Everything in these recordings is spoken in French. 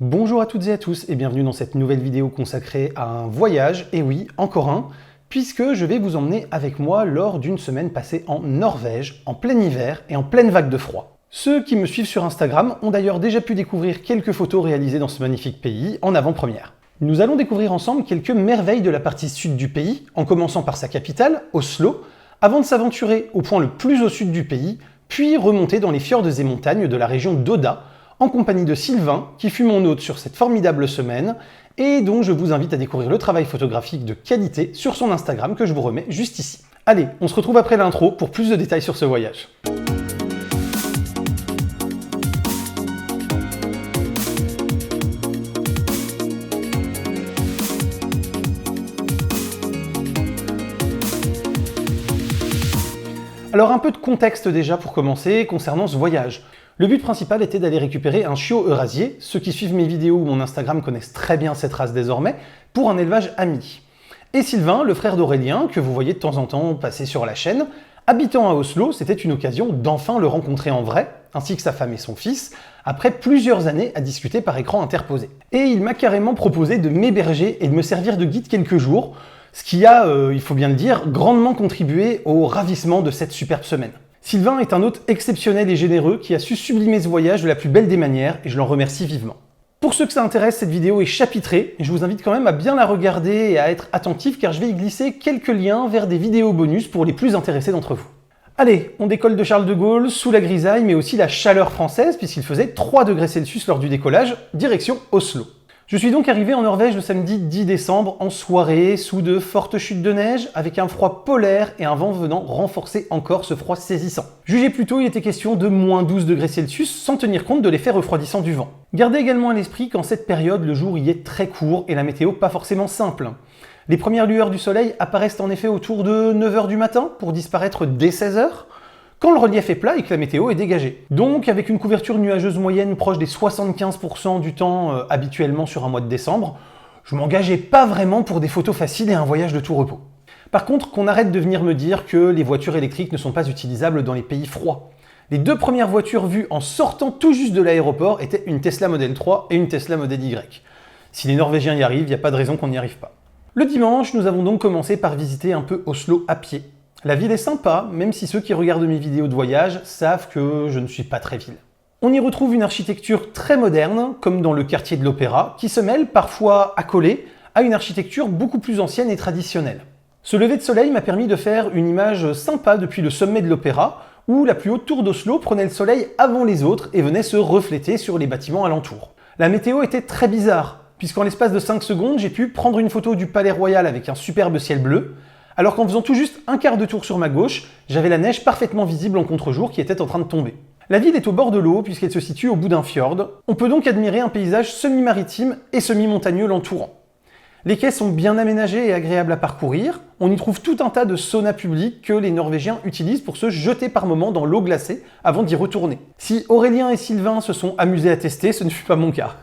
Bonjour à toutes et à tous et bienvenue dans cette nouvelle vidéo consacrée à un voyage, et oui, encore un, puisque je vais vous emmener avec moi lors d'une semaine passée en Norvège, en plein hiver et en pleine vague de froid. Ceux qui me suivent sur Instagram ont d'ailleurs déjà pu découvrir quelques photos réalisées dans ce magnifique pays en avant-première. Nous allons découvrir ensemble quelques merveilles de la partie sud du pays, en commençant par sa capitale, Oslo, avant de s'aventurer au point le plus au sud du pays, puis remonter dans les fjords et montagnes de la région d'Oda, en compagnie de Sylvain, qui fut mon hôte sur cette formidable semaine, et dont je vous invite à découvrir le travail photographique de qualité sur son Instagram que je vous remets juste ici. Allez, on se retrouve après l'intro pour plus de détails sur ce voyage. Alors un peu de contexte déjà pour commencer concernant ce voyage. Le but principal était d'aller récupérer un chiot eurasier, ceux qui suivent mes vidéos ou mon Instagram connaissent très bien cette race désormais, pour un élevage ami. Et Sylvain, le frère d'Aurélien, que vous voyez de temps en temps passer sur la chaîne, habitant à Oslo, c'était une occasion d'enfin le rencontrer en vrai, ainsi que sa femme et son fils, après plusieurs années à discuter par écran interposé. Et il m'a carrément proposé de m'héberger et de me servir de guide quelques jours, ce qui a, il faut bien le dire, grandement contribué au ravissement de cette superbe semaine. Sylvain est un hôte exceptionnel et généreux qui a su sublimer ce voyage de la plus belle des manières et je l'en remercie vivement. Pour ceux que ça intéresse, cette vidéo est chapitrée et je vous invite quand même à bien la regarder et à être attentif car je vais y glisser quelques liens vers des vidéos bonus pour les plus intéressés d'entre vous. Allez, on décolle de Charles de Gaulle, sous la grisaille mais aussi la chaleur française puisqu'il faisait 3 degrés Celsius lors du décollage, direction Oslo. Je suis donc arrivé en Norvège le samedi 10 décembre en soirée, sous de fortes chutes de neige, avec un froid polaire et un vent venant renforcer encore ce froid saisissant. Jugez plutôt, il était question de moins 12 degrés Celsius sans tenir compte de l'effet refroidissant du vent. Gardez également à l'esprit qu'en cette période, le jour y est très court et la météo pas forcément simple. Les premières lueurs du soleil apparaissent en effet autour de 9h du matin pour disparaître dès 16h. Quand le relief est plat et que la météo est dégagée. Donc avec une couverture nuageuse moyenne proche des 75% du temps habituellement sur un mois de décembre, je m'engageais pas vraiment pour des photos faciles et un voyage de tout repos. Par contre, qu'on arrête de venir me dire que les voitures électriques ne sont pas utilisables dans les pays froids. Les 2 premières voitures vues en sortant tout juste de l'aéroport étaient une Tesla Model 3 et une Tesla Model Y. Si les Norvégiens y arrivent, il n'y a pas de raison qu'on n'y arrive pas. Le dimanche, nous avons donc commencé par visiter un peu Oslo à pied. La ville est sympa, même si ceux qui regardent mes vidéos de voyage savent que je ne suis pas très ville. On y retrouve une architecture très moderne, comme dans le quartier de l'Opéra, qui se mêle parfois accolée à une architecture beaucoup plus ancienne et traditionnelle. Ce lever de soleil m'a permis de faire une image sympa depuis le sommet de l'Opéra, où la plus haute tour d'Oslo prenait le soleil avant les autres et venait se refléter sur les bâtiments alentours. La météo était très bizarre, puisqu'en l'espace de 5 secondes, j'ai pu prendre une photo du Palais Royal avec un superbe ciel bleu, alors qu'en faisant tout juste un quart de tour sur ma gauche, j'avais la neige parfaitement visible en contre-jour qui était en train de tomber. La ville est au bord de l'eau puisqu'elle se situe au bout d'un fjord. On peut donc admirer un paysage semi-maritime et semi-montagneux l'entourant. Les quais sont bien aménagés et agréables à parcourir. On y trouve tout un tas de saunas publics que les Norvégiens utilisent pour se jeter par moments dans l'eau glacée avant d'y retourner. Si Aurélien et Sylvain se sont amusés à tester, ce ne fut pas mon cas.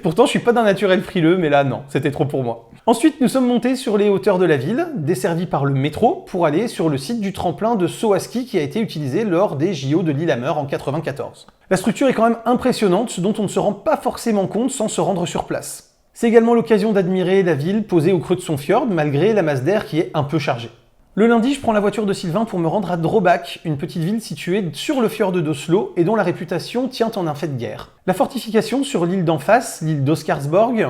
Pourtant, je suis pas d'un naturel frileux, mais là, non, c'était trop pour moi. Ensuite, nous sommes montés sur les hauteurs de la ville, desservis par le métro, pour aller sur le site du tremplin de saut à ski qui a été utilisé lors des JO de Lillehammer en 1994. La structure est quand même impressionnante, ce dont on ne se rend pas forcément compte sans se rendre sur place. C'est également l'occasion d'admirer la ville posée au creux de son fjord, malgré la masse d'air qui est un peu chargée. Le lundi, je prends la voiture de Sylvain pour me rendre à Drøbak, une petite ville située sur le fjord d'Oslo et dont la réputation tient en un fait de guerre. La fortification sur l'île d'en face, l'île d'Oscarsborg,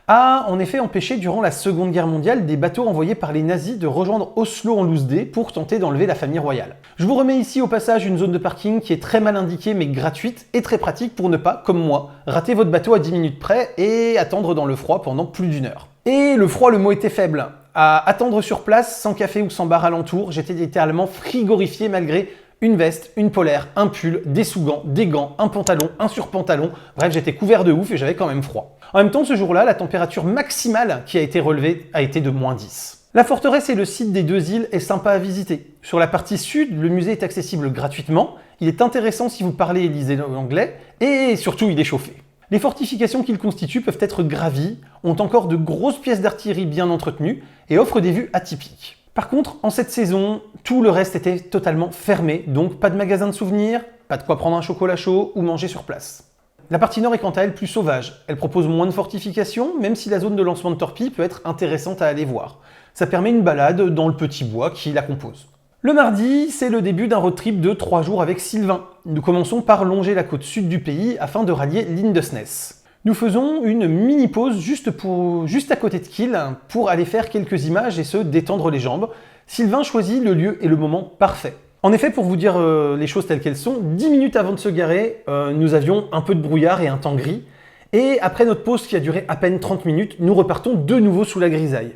a en effet empêché durant la Seconde Guerre mondiale des bateaux envoyés par les nazis de rejoindre Oslo en loose day pour tenter d'enlever la famille royale. Je vous remets ici au passage une zone de parking qui est très mal indiquée mais gratuite et très pratique pour ne pas, comme moi, rater votre bateau à 10 minutes près et attendre dans le froid pendant plus d'1 heure. Et le froid, le mot était faible. À attendre sur place, sans café ou sans bar alentour, j'étais littéralement frigorifié malgré une veste, une polaire, un pull, des sous-gants, des gants, un pantalon, un surpantalon. Bref, j'étais couvert de ouf et j'avais quand même froid. En même temps, ce jour-là, la température maximale qui a été relevée a été de moins 10. La forteresse et le site des 2 îles est sympa à visiter. Sur la partie sud, le musée est accessible gratuitement. Il est intéressant si vous parlez et lisez l'anglais. Et surtout, il est chauffé. Les fortifications qu'il constitue peuvent être gravies, ont encore de grosses pièces d'artillerie bien entretenues et offrent des vues atypiques. Par contre, en cette saison, tout le reste était totalement fermé, donc pas de magasin de souvenirs, pas de quoi prendre un chocolat chaud ou manger sur place. La partie nord est quant à elle plus sauvage. Elle propose moins de fortifications, même si la zone de lancement de torpilles peut être intéressante à aller voir. Ça permet une balade dans le petit bois qui la compose. Le mardi, c'est le début d'un road trip de 3 jours avec Sylvain. Nous commençons par longer la côte sud du pays afin de rallier Lindesnes. Nous faisons une mini pause juste à côté de Kiel pour aller faire quelques images et se détendre les jambes. Sylvain choisit le lieu et le moment parfait. En effet, pour vous dire les choses telles qu'elles sont, 10 minutes avant de se garer, nous avions un peu de brouillard et un temps gris. Et après notre pause qui a duré à peine 30 minutes, nous repartons de nouveau sous la grisaille.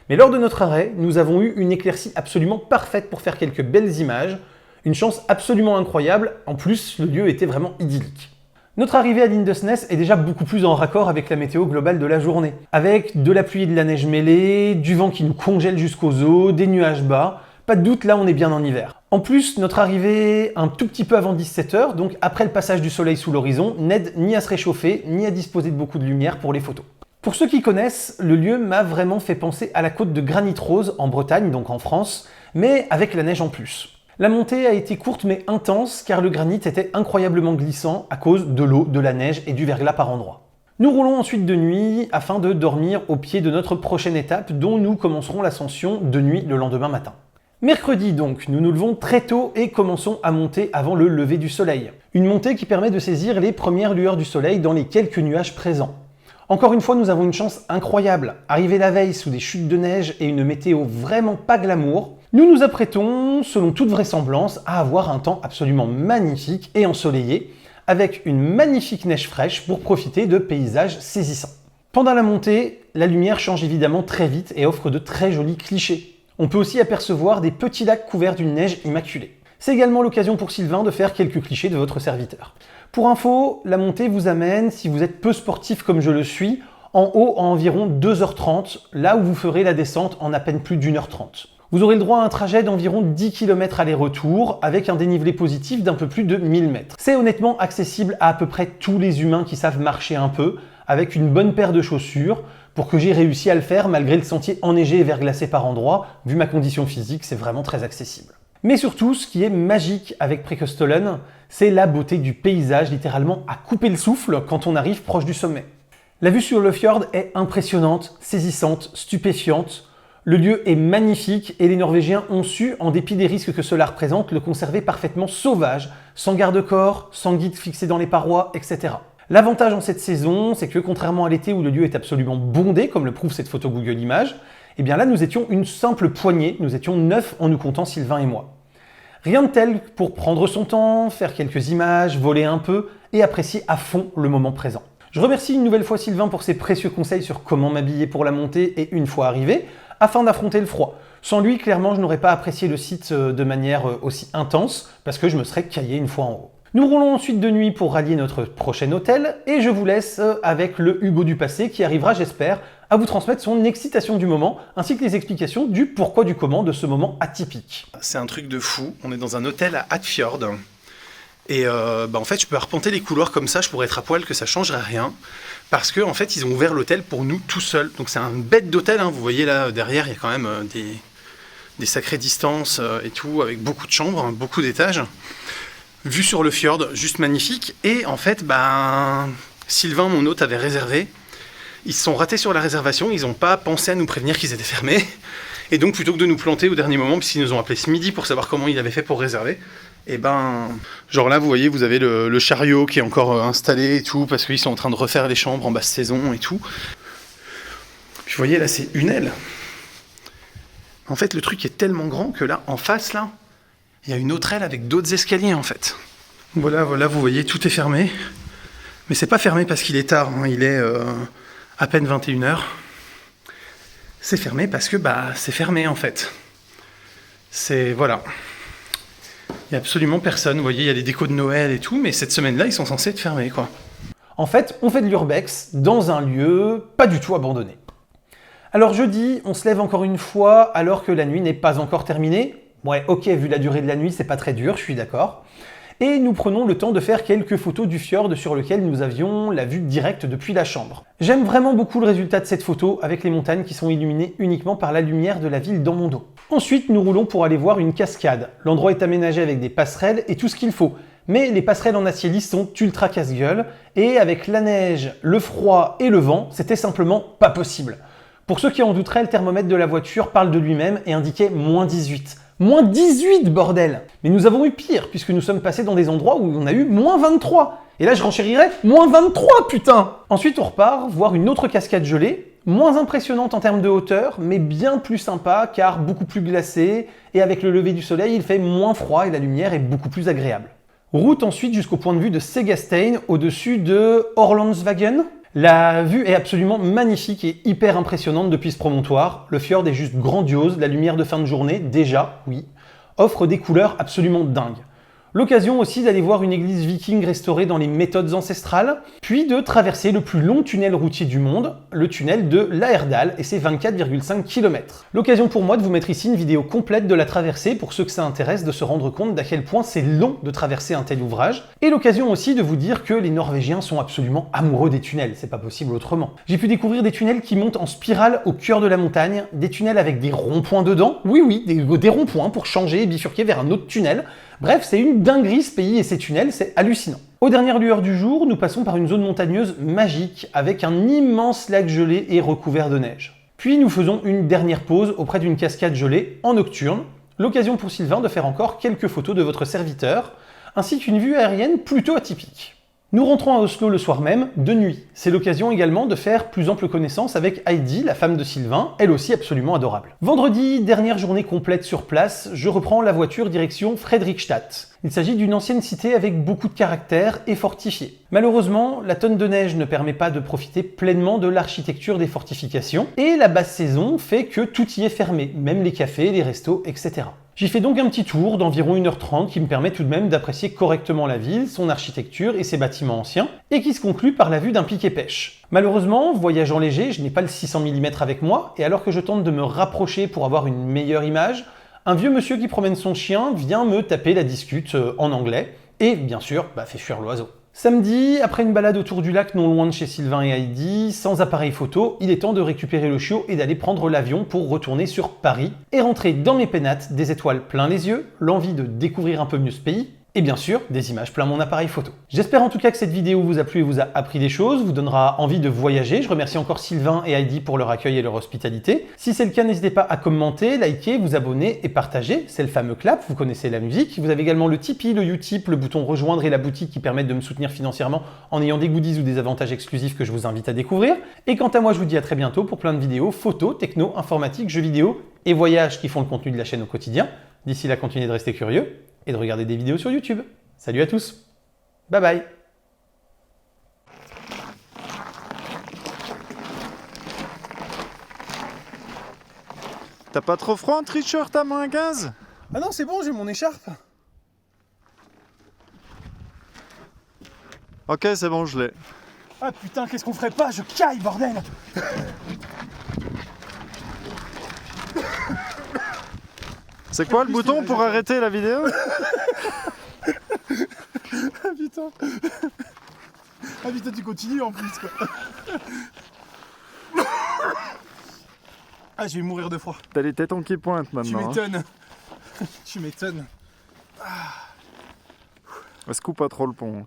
Mais lors de notre arrêt, nous avons eu une éclaircie absolument parfaite pour faire quelques belles images. Une chance absolument incroyable, en plus le lieu était vraiment idyllique. Notre arrivée à Lindesnes est déjà beaucoup plus en raccord avec la météo globale de la journée. Avec de la pluie et de la neige mêlée, du vent qui nous congèle jusqu'aux os, des nuages bas. Pas de doute, là on est bien en hiver. En plus, notre arrivée un tout petit peu avant 17h, donc après le passage du soleil sous l'horizon, n'aide ni à se réchauffer, ni à disposer de beaucoup de lumière pour les photos. Pour ceux qui connaissent, le lieu m'a vraiment fait penser à la côte de Granit Rose en Bretagne, donc en France, mais avec la neige en plus. La montée a été courte mais intense car le granit était incroyablement glissant à cause de l'eau, de la neige et du verglas par endroits. Nous roulons ensuite de nuit afin de dormir au pied de notre prochaine étape dont nous commencerons l'ascension de nuit le lendemain matin. Mercredi donc, nous nous levons très tôt et commençons à monter avant le lever du soleil. Une montée qui permet de saisir les premières lueurs du soleil dans les quelques nuages présents. Encore une fois, nous avons une chance incroyable. Arriver la veille sous des chutes de neige et une météo vraiment pas glamour, nous nous apprêtons, selon toute vraisemblance, à avoir un temps absolument magnifique et ensoleillé, avec une magnifique neige fraîche pour profiter de paysages saisissants. Pendant la montée, la lumière change évidemment très vite et offre de très jolis clichés. On peut aussi apercevoir des petits lacs couverts d'une neige immaculée. C'est également l'occasion pour Sylvain de faire quelques clichés de votre serviteur. Pour info, la montée vous amène, si vous êtes peu sportif comme je le suis, en haut à environ 2h30, là où vous ferez la descente en à peine plus d'1h30. Vous aurez le droit à un trajet d'environ 10 km aller-retour avec un dénivelé positif d'un peu plus de 1000 mètres. C'est honnêtement accessible à peu près tous les humains qui savent marcher un peu, avec une bonne paire de chaussures, pour que j'ai réussi à le faire malgré le sentier enneigé et verglacé par endroits. Vu ma condition physique, c'est vraiment très accessible. Mais surtout, ce qui est magique avec Preikestolen, c'est la beauté du paysage, littéralement à couper le souffle quand on arrive proche du sommet. La vue sur le fjord est impressionnante, saisissante, stupéfiante. Le lieu est magnifique et les Norvégiens ont su, en dépit des risques que cela représente, le conserver parfaitement sauvage, sans garde-corps, sans guide fixé dans les parois, etc. L'avantage en cette saison, c'est que contrairement à l'été où le lieu est absolument bondé, comme le prouve cette photo Google Images, eh bien là nous étions une simple poignée, nous étions 9 en nous comptant Sylvain et moi. Rien de tel pour prendre son temps, faire quelques images, voler un peu et apprécier à fond le moment présent. Je remercie une nouvelle fois Sylvain pour ses précieux conseils sur comment m'habiller pour la montée et une fois arrivé, afin d'affronter le froid. Sans lui, clairement, je n'aurais pas apprécié le site de manière aussi intense, parce que je me serais caillé une fois en haut. Nous roulons ensuite de nuit pour rallier notre prochain hôtel, et je vous laisse avec le Hugo du passé qui arrivera, j'espère, à vous transmettre son excitation du moment, ainsi que les explications du pourquoi du comment de ce moment atypique. C'est un truc de fou, on est dans un hôtel à Hadfjord, et en fait je peux arpenter les couloirs comme ça, je pourrais être à poil que ça changerait rien. Parce qu'en fait, ils ont ouvert l'hôtel pour nous tout seuls. Donc c'est un bête d'hôtel, hein. Vous voyez là, derrière, il y a quand même des sacrées distances et tout, avec beaucoup de chambres, hein, beaucoup d'étages. Vue sur le fjord, juste magnifique. Et en fait, Sylvain, mon hôte, avait réservé. Ils se sont ratés sur la réservation, ils n'ont pas pensé à nous prévenir qu'ils étaient fermés. Et donc, plutôt que de nous planter au dernier moment, puisqu'ils nous ont appelé ce midi pour savoir comment il avait fait pour réserver, et genre là, vous voyez, vous avez le chariot qui est encore installé et tout, parce qu'ils sont en train de refaire les chambres en basse saison et tout. Puis vous voyez, là, c'est une aile. En fait, le truc est tellement grand que là, en face, là, il y a une autre aile avec d'autres escaliers, en fait. Voilà, vous voyez, tout est fermé. Mais c'est pas fermé parce qu'il est tard, hein, il est à peine 21h. C'est fermé parce que, c'est fermé, en fait. Voilà. Il n'y a absolument personne, vous voyez, il y a les décos de Noël et tout, mais cette semaine-là, ils sont censés être fermés, quoi. En fait, on fait de l'urbex dans un lieu pas du tout abandonné. Alors jeudi, on se lève encore une fois alors que la nuit n'est pas encore terminée. Ouais, ok, vu la durée de la nuit, c'est pas très dur, je suis d'accord. Et nous prenons le temps de faire quelques photos du fjord sur lequel nous avions la vue directe depuis la chambre. J'aime vraiment beaucoup le résultat de cette photo avec les montagnes qui sont illuminées uniquement par la lumière de la ville dans mon dos. Ensuite, nous roulons pour aller voir une cascade. L'endroit est aménagé avec des passerelles et tout ce qu'il faut. Mais les passerelles en acier lisse sont ultra casse-gueule, et avec la neige, le froid et le vent, c'était simplement pas possible. Pour ceux qui en douteraient, le thermomètre de la voiture parle de lui-même et indiquait moins 18. Moins 18, bordel! Mais nous avons eu pire, puisque nous sommes passés dans des endroits où on a eu moins 23. Et là, je renchérirais, moins 23, putain! Ensuite, on repart voir une autre cascade gelée, moins impressionnante en termes de hauteur, mais bien plus sympa, car beaucoup plus glacée, et avec le lever du soleil, il fait moins froid et la lumière est beaucoup plus agréable. Route ensuite jusqu'au point de vue de Segastein, au-dessus de Orlandsvagen. La vue est absolument magnifique et hyper impressionnante depuis ce promontoire. Le fjord est juste grandiose, la lumière de fin de journée, déjà, oui, offre des couleurs absolument dingues. L'occasion aussi d'aller voir une église viking restaurée dans les méthodes ancestrales, puis de traverser le plus long tunnel routier du monde, le tunnel de Laerdal et ses 24,5 km. L'occasion pour moi de vous mettre ici une vidéo complète de la traversée pour ceux que ça intéresse de se rendre compte d'à quel point c'est long de traverser un tel ouvrage, et l'occasion aussi de vous dire que les Norvégiens sont absolument amoureux des tunnels, c'est pas possible autrement. J'ai pu découvrir des tunnels qui montent en spirale au cœur de la montagne, des tunnels avec des ronds-points dedans, oui, des ronds-points pour changer et bifurquer vers un autre tunnel. Bref, c'est une dinguerie ce pays et ses tunnels, c'est hallucinant. Aux dernières lueurs du jour, nous passons par une zone montagneuse magique avec un immense lac gelé et recouvert de neige. Puis nous faisons une dernière pause auprès d'une cascade gelée en nocturne, l'occasion pour Sylvain de faire encore quelques photos de votre serviteur, ainsi qu'une vue aérienne plutôt atypique. Nous rentrons à Oslo le soir même, de nuit. C'est l'occasion également de faire plus ample connaissance avec Heidi, la femme de Sylvain, elle aussi absolument adorable. Vendredi, dernière journée complète sur place, je reprends la voiture direction Fredrikstad. Il s'agit d'une ancienne cité avec beaucoup de caractère et fortifiée. Malheureusement, la tonne de neige ne permet pas de profiter pleinement de l'architecture des fortifications, et la basse saison fait que tout y est fermé, même les cafés, les restos, etc. J'y fais donc un petit tour d'environ 1h30 qui me permet tout de même d'apprécier correctement la ville, son architecture et ses bâtiments anciens, et qui se conclut par la vue d'un pic et pêche. Malheureusement, voyageant léger, je n'ai pas le 600 mm avec moi, et alors que je tente de me rapprocher pour avoir une meilleure image, un vieux monsieur qui promène son chien vient me taper la discute en anglais, et bien sûr, fait fuir l'oiseau. Samedi, après une balade autour du lac non loin de chez Sylvain et Heidi, sans appareil photo, il est temps de récupérer le chiot et d'aller prendre l'avion pour retourner sur Paris et rentrer dans mes pénates des étoiles plein les yeux, l'envie de découvrir un peu mieux ce pays, et bien sûr, des images plein mon appareil photo. J'espère en tout cas que cette vidéo vous a plu et vous a appris des choses, vous donnera envie de voyager. Je remercie encore Sylvain et Heidi pour leur accueil et leur hospitalité. Si c'est le cas, n'hésitez pas à commenter, liker, vous abonner et partager. C'est le fameux clap, vous connaissez la musique. Vous avez également le Tipeee, le Utip, le bouton rejoindre et la boutique qui permettent de me soutenir financièrement en ayant des goodies ou des avantages exclusifs que je vous invite à découvrir. Et quant à moi, je vous dis à très bientôt pour plein de vidéos, photos, techno, informatique, jeux vidéo et voyages qui font le contenu de la chaîne au quotidien. D'ici là, continuez de rester curieux et de regarder des vidéos sur YouTube. Salut à tous, bye bye. T'as pas trop froid en t-shirt à moins 15? Ah non, c'est bon, j'ai mon écharpe. Ok, c'est bon, je l'ai. Ah putain, qu'est-ce qu'on ferait pas? Je caille, bordel. C'est quoi le bouton pour arrêter la vidéo? Ah putain. Ah putain, tu continues en plus quoi. Ah, je vais mourir de froid. T'as les tétons qui pointent Tu maintenant. m'étonnes. Tu m'étonnes. On se coupe pas trop le pont.